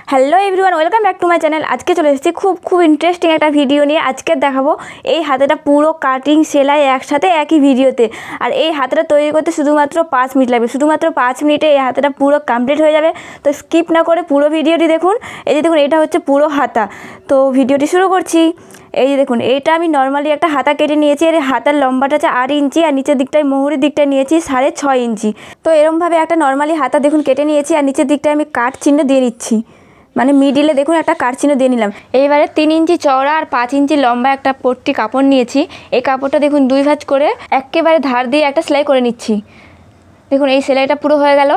Hello everyone, welcome back to my channel. আজকে চলে এসেছি খুব ইন্টারেস্টিং একটা ভিডিও নিয়ে। আজকে দেখাবো এই হাতাটা পুরো কাটিং সেলাই একসাথে একই ভিডিওতে। আর এই হাতাটা তৈরি করতে শুধুমাত্র 5 মিনিট লাগবে। শুধুমাত্র 5 মিনিটে এই হাতাটা পুরো কমপ্লিট হয়ে যাবে। তো স্কিপ না করে পুরো ভিডিওটি দেখুন। এই যে দেখুন, এটা হচ্ছে পুরো হাতা। তো ভিডিওটি শুরু করছি। এই যে দেখুন, এইটা আমি নর্মালি একটা হাতা কেটে নিয়েছি। এর হাতার লম্বাটা আছে 8 ইঞ্চি আর নিচের দিকটায় মোহরের দিকটায় নিয়েছি 6.5 ইঞ্চি। তো এরমভাবে একটা নর্মালি হাতা দেখুন কেটে নিয়েছি। আর নিচের দিকটায় আমি কাট চিহ্ন দিয়ে নিচ্ছি, মানে মিডিলে দেখুন একটা কাট চিহ্ন দিয়ে নিলাম। এইবারে 3 ইঞ্চি চওড়া আর 5 ইঞ্চি লম্বা একটা পট্টি কাপড় নিয়েছি। এই কাপড়টা দেখুন 2 ভাঁজ করে একেবারে ধার দিয়ে একটা সেলাই করে নিচ্ছি। দেখুন এই সেলাইটা পুরো হয়ে গেল।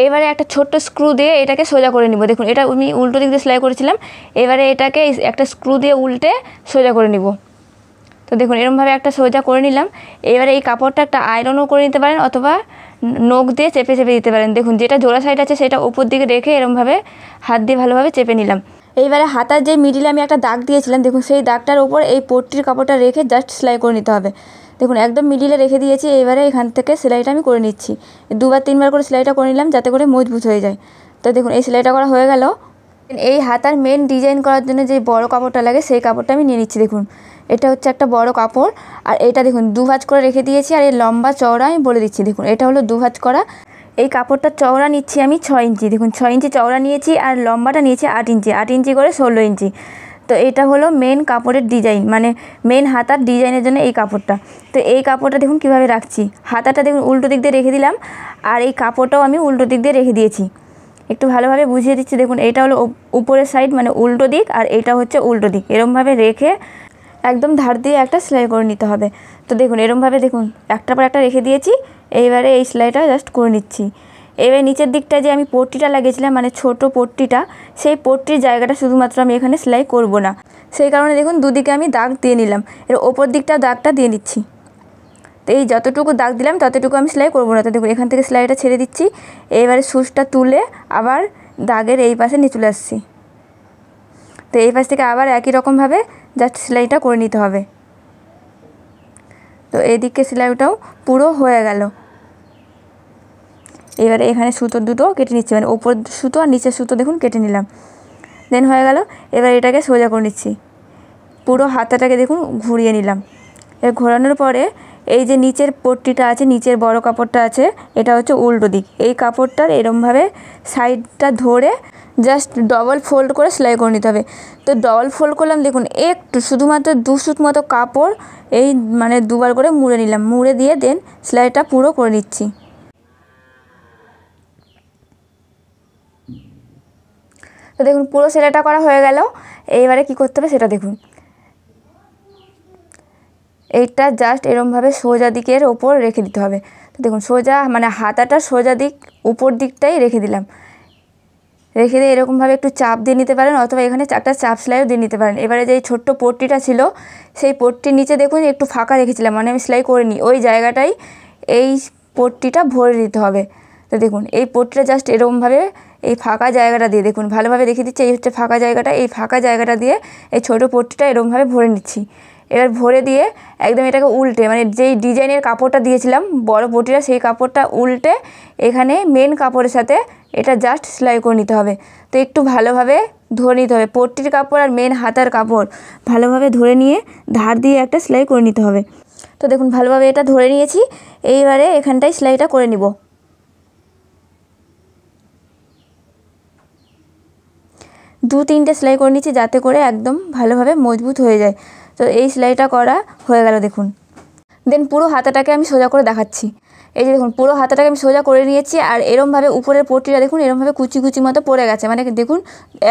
এইবারে একটা ছোট্ট স্ক্রু দিয়ে এটাকে সোজা করে নিব। দেখুন এটা আমি উল্টো দিক দিয়ে সেলাই করেছিলাম, এবারে এটাকে একটা স্ক্রু দিয়ে উল্টে সোজা করে নিব। তো দেখুন এরকমভাবে একটা সোজা করে নিলাম। এবারে এই কাপড়টা একটা আয়রনও করে নিতে পারেন অথবা নখ দিয়ে চেপে দিতে পারেন। দেখুন যেটা জোড়া সাইড আছে সেটা উপর দিকে রেখে এরকমভাবে হাত দিয়ে ভালোভাবে চেপে নিলাম। এইবারে হাতার যে মিডিলে আমি একটা দাগ দিয়েছিলাম, দেখুন সেই দাগটার উপর এই পট্টির কাপড়টা রেখে জাস্ট সেলাই করে নিতে হবে। দেখুন একদম মিডিলে রেখে দিয়েছি। এইবারে এখান থেকে সেলাইটা আমি করে নিচ্ছি। 2-3 বার করে সেলাইটা করে নিলাম যাতে করে মজবুত হয়ে যায়। তো দেখুন এই সেলাইটা করা হয়ে গেল। এই হাতার মেন ডিজাইন করার জন্য যে বড় কাপড়টা লাগে সেই কাপড়টা আমি নিয়ে নিচ্ছি। দেখুন এটা হচ্ছে একটা বড় কাপড়। আর এটা দেখুন 2 ভাঁজ করে রেখে দিয়েছি। আর এর লম্বা চওড়া আমি বলে দিচ্ছি। দেখুন এটা হলো 2 ভাঁজ করা। এই কাপড়টার চওড়া নিচ্ছি আমি 6 ইঞ্চি। দেখুন 6 ইঞ্চি চওড়া নিয়েছি আর লম্বাটা নিয়েছি 8 ইঞ্চি। 8 ইঞ্চি করে 16 ইঞ্চি। তো এটা হলো মেন কাপড়ের ডিজাইন, মানে মেন হাতার ডিজাইনের জন্য এই কাপড়টা। তো এই কাপড়টা দেখুন কীভাবে রাখছি। হাতাটা দেখুন উল্টো দিক দিয়ে রেখে দিলাম আর এই কাপড়টাও আমি উল্টো দিক দিয়ে রেখে দিয়েছি। একটু ভালোভাবে বুঝিয়ে দিচ্ছি। দেখুন এটা হলো উপরের সাইড, মানে উল্টো দিক, আর এটা হচ্ছে উল্টো দিক। এরমভাবে রেখে একদম ধার দিয়ে একটা সেলাই করে নিতে হবে। তো দেখুন এরমভাবে দেখুন একটার পর একটা রেখে দিয়েছি। এইবারে এই সেলাইটা জাস্ট করে নিচ্ছি। এবারে নিচের দিকটা যে আমি পট্টিটা লাগিয়েছিলাম, মানে ছোট পট্টিটা, সেই পট্টির জায়গাটা শুধুমাত্র আমি এখানে সেলাই করব না। সেই কারণে দেখুন দুদিকে আমি দাগ দিয়ে নিলাম। এর ওপর দিকটা দাগটা দিয়ে নিচ্ছি। তো এই যতটুকু দাগ দিলাম ততটুকু আমি সেলাই করবো না। তো দেখুন এখান থেকে সেলাইটা ছেড়ে দিচ্ছি। এইবারে সুচটা তুলে আবার দাগের এই পাশে নিয়ে চলে আসছি। তো এই পাশ থেকে আবার একই রকমভাবে জাস্ট সেলাইটা করে নিতে হবে। তো এইদিকে সেলাইটাও পুরো হয়ে গেল। এবারে এখানে সুতো দুটো কেটে নিচ্ছি, মানে ওপর সুতো আর নিচের সুতো দেখুন কেটে নিলাম। দেন হয়ে গেল। এবার এটাকে সোজা করে নিচ্ছি। পুরো হাতাটাকে দেখুন ঘুরিয়ে নিলাম। এর ঘোরানোর পরে এই যে নিচের পট্টিটা আছে, নিচের বড় কাপড়টা আছে, এটা হচ্ছে উল্টো দিক। এই কাপড়টার এরমভাবে সাইডটা ধরে জাস্ট ডবল ফোল্ড করে সেলাই করে নিতে হবে। তো ডবল ফোল্ড করলাম, দেখুন একটু শুধুমাত্র 2 সুত মতো কাপড় এই মানে 2 বার করে মুড়ে নিলাম। মুড়ে দিয়ে দেন সেলাইটা পুরো করে নিচ্ছি। তো দেখুন পুরো সেলাইটা করা হয়ে গেল। এইবারে কি করতে হবে সেটা দেখুন। এইটা জাস্ট এরমভাবে সোজা দিকের ওপর রেখে দিতে হবে। তো দেখুন সোজা, মানে হাতাটা সোজা দিক উপর দিকটাই রেখে দিলাম। রেখে দিয়ে এরকমভাবে একটু চাপ দিয়ে নিতে পারেন অথবা এখানে একটা চাপ সেলাইও দিয়ে নিতে পারেন। এবারে যে ছোট্ট পট্টিটা ছিল সেই পট্টির নিচে দেখুন একটু ফাঁকা রেখেছিলাম, মানে আমি সেলাই করিনি, ওই জায়গাটাই এই পট্টিটা ভরে দিতে হবে। তো দেখুন এই পট্টিটা জাস্ট এরকমভাবে এই ফাঁকা জায়গাটা দিয়ে, দেখুন ভালোভাবে রেখে দিচ্ছি। এই হচ্ছে ফাঁকা জায়গাটা, এই ফাঁকা জায়গাটা দিয়ে এই ছোটো পট্টিটা এরকমভাবে ভরে নিচ্ছি। এবার ভরে দিয়ে একদম এটাকে উল্টে, মানে যেই ডিজাইনের কাপড়টা দিয়েছিলাম বড় পট্টিটা, সেই কাপড়টা উল্টে এখানে মেন কাপড়ের সাথে এটা জাস্ট সেলাই করে নিতে হবে। তো একটু ভালোভাবে ধরে নিতে হবে। পট্টির কাপড় আর মেন হাতার কাপড় ভালোভাবে ধরে নিয়ে ধার দিয়ে একটা সেলাই করে নিতে হবে। তো দেখুন ভালোভাবে এটা ধরে নিয়েছি। এইবারে এখানটায় সেলাইটা করে নিব। 2-3টে সেলাই করে নিচ্ছি যাতে করে একদম ভালোভাবে মজবুত হয়ে যায়। তো এই সেলাইটা করা হয়ে গেল দেখুন। দেন পুরো হাতাটাকে আমি সোজা করে দেখাচ্ছি। এই যে দেখুন পুরো হাতাটাকে আমি সোজা করে নিয়েছি। আর এরমভাবে উপরের পট্টিটা দেখুন এরমভাবে কুচি কুচি মতো পড়ে গেছে, মানে দেখুন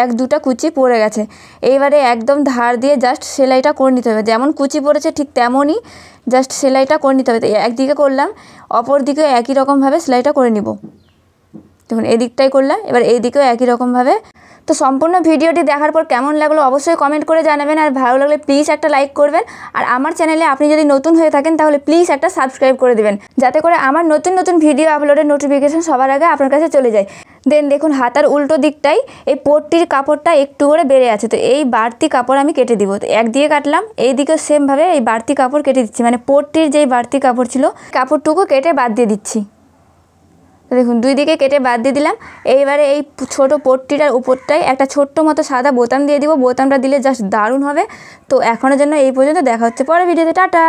1-2টা কুচি পড়ে গেছে। এইবারে একদম ধার দিয়ে জাস্ট সেলাইটা করে নিতে হবে। যেমন কুচি পড়েছে ঠিক তেমনই জাস্ট সেলাইটা করে নিতে হবে। তো একদিকে করলাম, অপর দিকে একই রকমভাবে সেলাইটা করে নিব। দেখুন এই দিকটাই করলাম, এবার এই দিকেও একই রকমভাবে। তো সম্পূর্ণ ভিডিওটি দেখার পর কেমন লাগলো অবশ্যই কমেন্ট করে জানাবেন। আর ভালো লাগলে প্লিজ একটা লাইক করবেন। আর আমার চ্যানেলে আপনি যদি নতুন হয়ে থাকেন তাহলে প্লিজ একটা সাবস্ক্রাইব করে দেবেন, যাতে করে আমার নতুন নতুন ভিডিও আপলোডের নোটিফিকেশন সবার আগে আপনার কাছে চলে যায়। দেন দেখুন হাতার উল্টো দিকটাই এই পট্টির কাপড়টা একটু করে বেড়ে আছে। তো এই বাড়তি কাপড় আমি কেটে দিব। তো একদিকে কাটলাম, এই দিকেও সেমভাবে এই বাড়তি কাপড় কেটে দিচ্ছি, মানে পট্টির যেই বাড়তি কাপড় ছিল কাপড়টুকু কেটে বাদ দিয়ে দিচ্ছি। দেখুন দুই দিকে কেটে বাদ দিয়ে দিলাম। এইবারে এই ছোট পট্টিটার উপরটায় একটা ছোট্ট মতো সাদা বোতাম দিয়ে দিব। বোতামটা দিলে জাস্ট দারুণ হবে। তো এখনের জন্য এই পর্যন্ত, দেখা হচ্ছে পরের ভিডিওতে, টাটা।